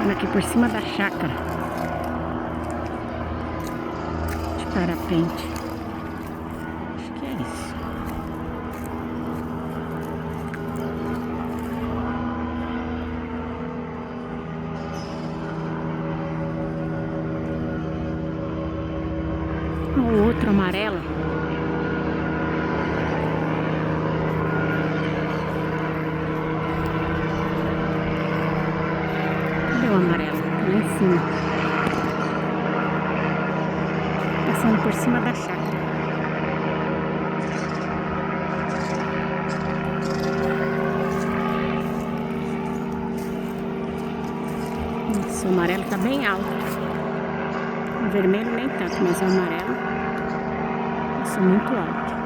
Aqui por cima da chácara de parapente. Acho que é isso. O outro amarelo. Cadê o amarelo? Lá em cima. Passando por cima da chácara. Nossa, o amarelo tá bem alto. O vermelho nem tanto, mas o amarelo passou muito alto.